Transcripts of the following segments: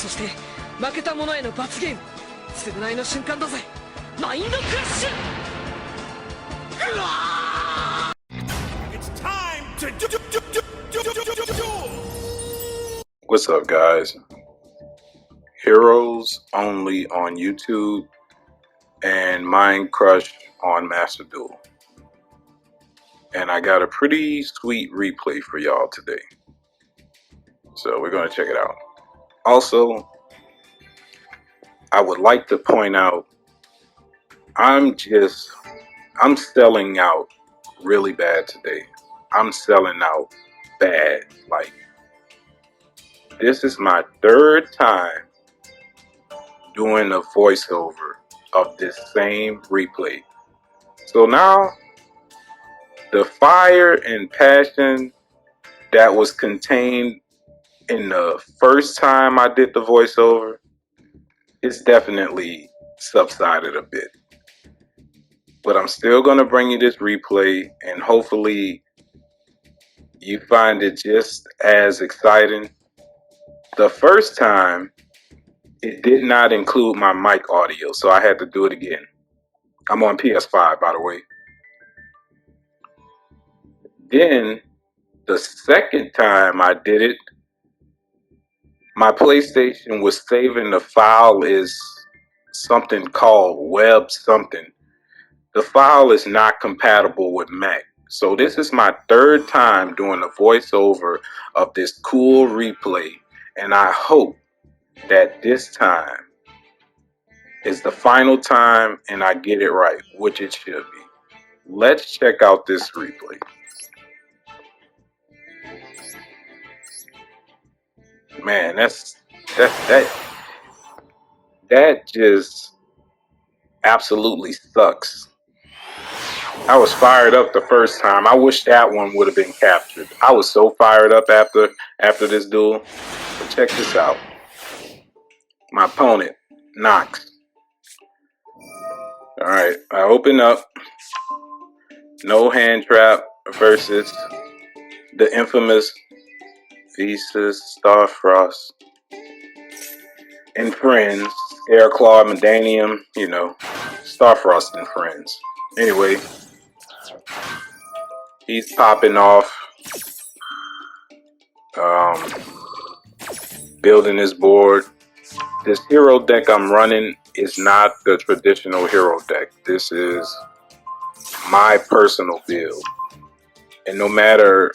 そして負けた者への罰ゲーム、償いの瞬間だぜ。マインドクラッシュ。うわ！What's up, guys? Heroes only on YouTube and Mind Crush on Master Duel. And I got a pretty sweet replay for y'all today. So we're going to check it out. Also, I would like to point out, I'm selling out really bad today. I'm selling out bad. Like, this is my third time doing a voiceover of this same replay. So now, the fire and passion that was contained in the first time I did the voiceover, it's definitely subsided a bit. But I'm still going to bring you this replay, and hopefully you find it just as exciting. The first time, it did not include my mic audio, so I had to do it again. I'm on PS5, by the way. Then, the second time I did it, my PlayStation was saving the file as something called web something. The file is not compatible with Mac. So this is my third time doing a voiceover of this cool replay, and I hope that this time is the final time and I get it right, which it should be. Let's check out this replay. Man, that just absolutely sucks. I was fired up the first time. I wish that one would have been captured. I was so fired up after this duel. But check this out. My opponent, Nox. Alright, I open up. No hand trap versus the infamous Thesis, Starfrost, and friends. Airclaw, Medanium, you know, Starfrost and friends. Anyway, he's popping off, building his board. This hero deck I'm running is not the traditional hero deck. This is my personal build. And no matter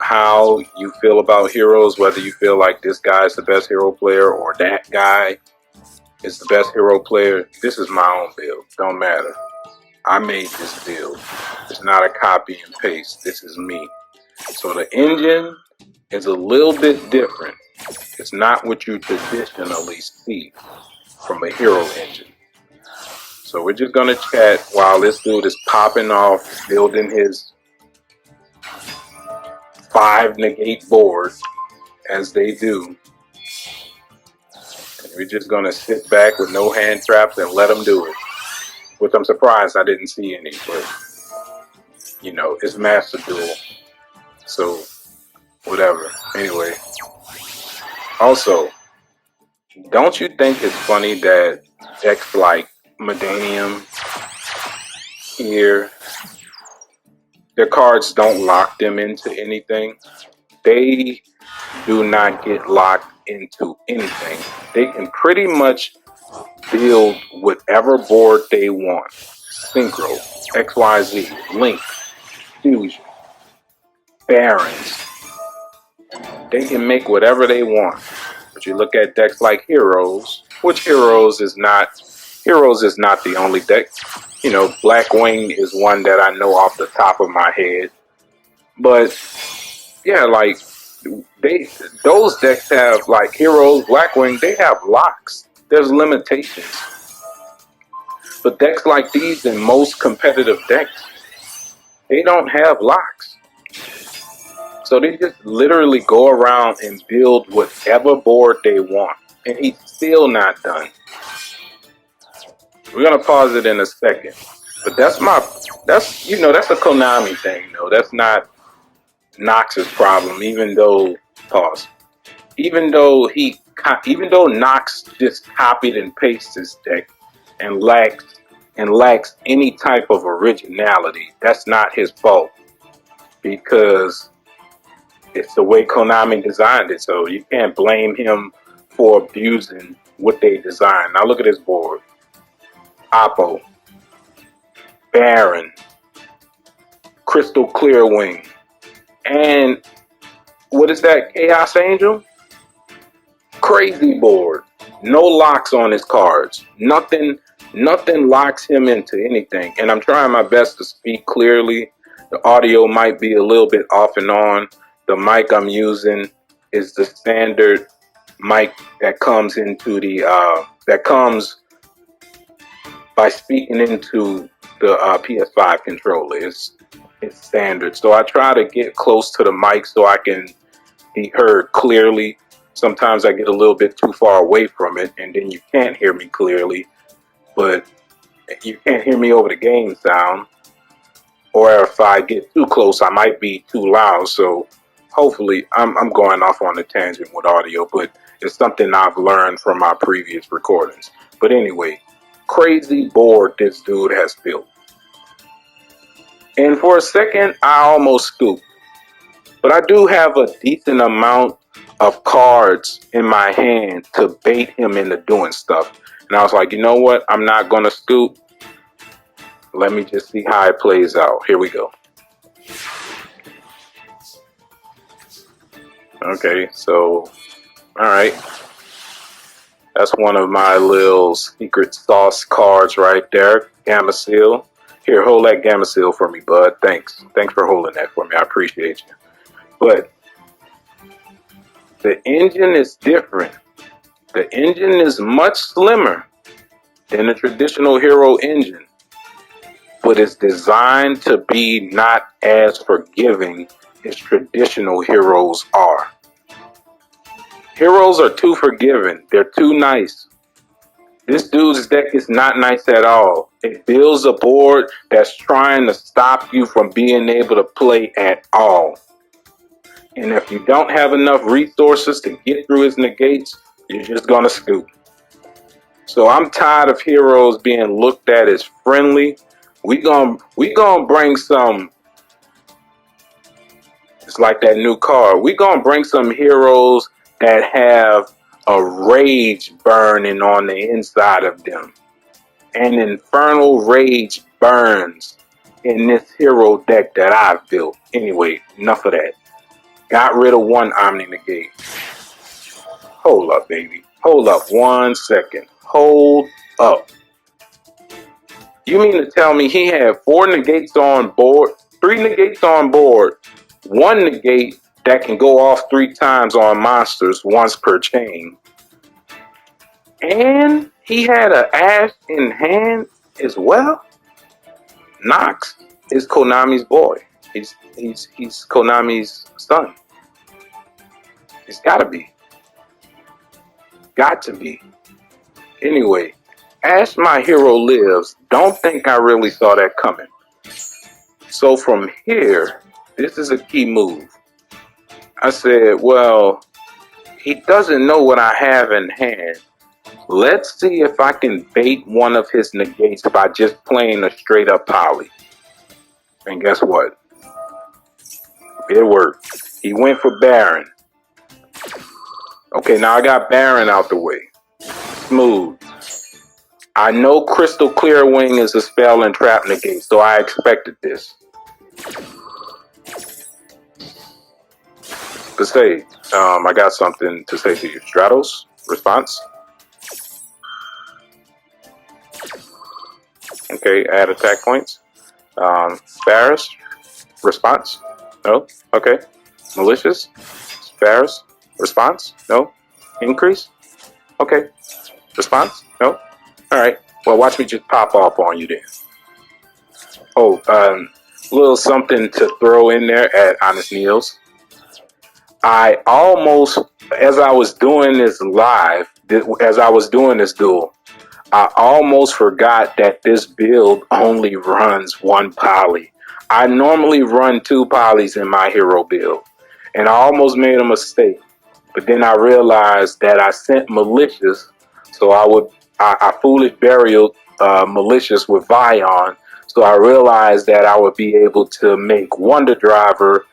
how you feel about heroes, whether you feel like this guy is the best hero player or that guy is the best hero player, this is my own build. Don't matter. I made this build. It's not a copy and paste. This is me. So the engine is a little bit different. It's not what you traditionally see from a hero engine. So we're just going to chat while this dude is popping off, building his 5 negate board, as they do. And we're just going to sit back with no hand traps and let him do it. Which I'm surprised I didn't see any, but, you know, it's Master Duel. So, whatever. Anyway. Also, don't you think it's funny that decks like Medanium here, their cards don't lock them into anything? They do not get locked into anything. They can pretty much build whatever board they want. Synchro, XYZ, Link, Fusion, Barons. They can make whatever they want. But you look at decks like Heroes, which Heroes is not the only deck. You know, Blackwing is one that I know off the top of my head. But yeah, like those decks have, like Heroes, Blackwing, they have locks. There's limitations. But decks like these and most competitive decks, they don't have locks. So they just literally go around and build whatever board they want. And he's still not done. We're going to pause it in a second. But that's a Konami thing, though. That's not Nox's problem, even though he even though Nox just copied and pasted his deck and lacks any type of originality, that's not his fault because it's the way Konami designed it. So you can't blame him for abusing what they designed. Now look at this board: Oppo, Baron, Crystal Clearwing, and what is that? Chaos Angel? Crazy board. No locks on his cards. Nothing locks him into anything. And I'm trying my best to speak clearly. The audio might be a little bit off and on. The mic I'm using is the standard mic that comes into the that comes by speaking into the PS5 controller. It's standard. So I try to get close to the mic so I can be heard clearly. Sometimes I get a little bit too far away from it and then you can't hear me clearly, but you can't hear me over the game sound. Or if I get too close, I might be too loud. So hopefully I'm going off on a tangent with audio, but it's something I've learned from my previous recordings. But anyway, crazy board this dude has built. And for a second, I almost scooped. But I do have a decent amount of cards in my hand to bait him into doing stuff. And I was like, you know what? I'm not going to scoop. Let me just see how it plays out. Here we go. Okay, so, all right. That's one of my little secret sauce cards right there. Gamma Seal. Here, hold that Gamma Seal for me, bud. Thanks. Thanks for holding that for me. I appreciate you. But the engine is different. The engine is much slimmer than a traditional hero engine, but it's designed to be not as forgiving as traditional heroes are. Heroes are too forgiving. They're too nice. This dude's deck is not nice at all. It builds a board that's trying to stop you from being able to play at all. And if you don't have enough resources to get through his negates, you're just gonna scoop. So I'm tired of heroes being looked at as friendly. We gonna bring some. It's like that new car. We gonna bring some heroes that have a rage burning on the inside of them. An infernal rage burns in this hero deck that I've built. Anyway, enough of that. Got rid of one Omni Negate. Hold up, baby. Hold up 1 second. Hold up. You mean to tell me he had 4 negates on board, 3 negates on board, 1 negate that can go off 3 times on monsters once per chain, and he had an Ash in hand as well? Nox is Konami's boy. He's Konami's son. He's gotta be. Got to be. Anyway, Ash My Hero Lives. Don't think I really saw that coming. So from here, this is a key move. I said, well, he doesn't know what I have in hand. Let's see if I can bait one of his negates by just playing a straight up poly. And guess what? It worked. He went for Baron. Okay, now I got Baron out the way. Smooth. I know Crystal Clearwing is a spell and trap negate, so I expected this. To say, I got something to say to you. Stratos, response. Okay, add attack points. Varus, response. No. Okay. Malicious. Varus, response. No. Increase. Okay. Response. No. All right. Well, watch me just pop off on you then. Oh, little something to throw in there at Honest Neils. I almost, as I was doing this live, as I was doing this duel, I almost forgot that this build only runs 1 poly. I normally run 2 polys in my hero build, and I almost made a mistake. But then I realized that I sent malicious, so I foolish burial malicious with Vion. So I realized that I would be able to make Wonder Driver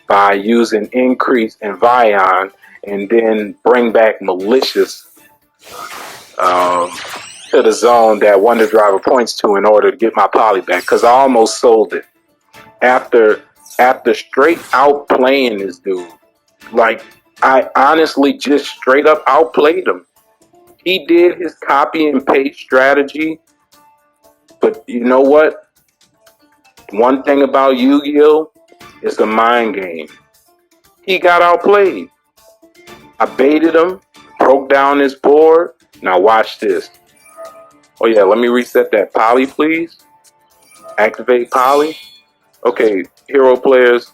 by using increase in Vion, and then bring back malicious um, to the zone that Wonder Driver points to in order to get my poly back. Because I almost sold it after straight out playing this dude. Like, I honestly just straight up outplayed him. He did his copy and paste strategy, but you know what? One thing about Yu-Gi-Oh! It's a mind game. He got outplayed. I baited him, broke down his board. Now watch this. Oh yeah, let me reset that poly, please. Activate poly. Okay, hero players,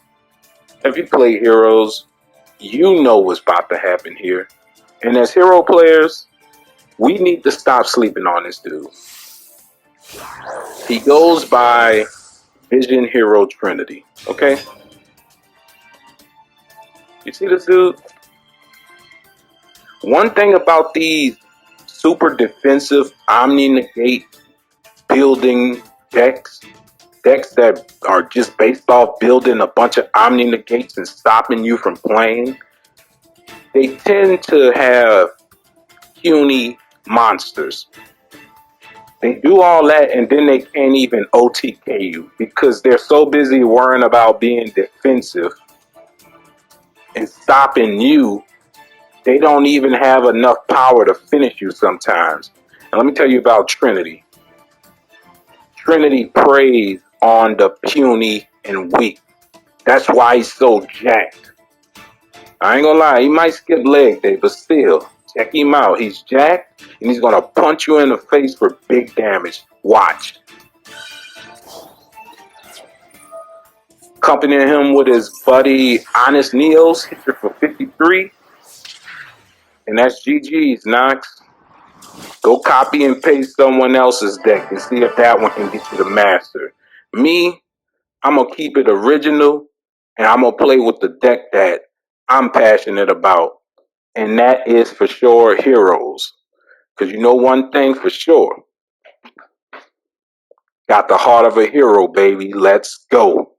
if you play heroes, you know what's about to happen here. And as hero players, we need to stop sleeping on this dude. He goes by Vision Hero Trinity. Okay? You see this dude? One thing about these super defensive Omni Negate building decks that are just based off building a bunch of Omni Negates and stopping you from playing, they tend to have puny monsters. They do all that and then they can't even OTK you because they're so busy worrying about being defensive and stopping you. They don't even have enough power to finish you sometimes. And let me tell you about Trinity. Trinity preys on the puny and weak. That's why he's so jacked. I ain't gonna lie, he might skip leg day, but still, check him out. He's jacked and he's gonna punch you in the face for big damage. Watch. Accompanying him with his buddy Honest Neos, hit you for 53. And that's GG's, Knox. Go copy and paste someone else's deck and see if that one can get you the master. Me, I'm going to keep it original and I'm going to play with the deck that I'm passionate about. And that is for sure heroes. Because you know one thing for sure. Got the heart of a hero, baby. Let's go.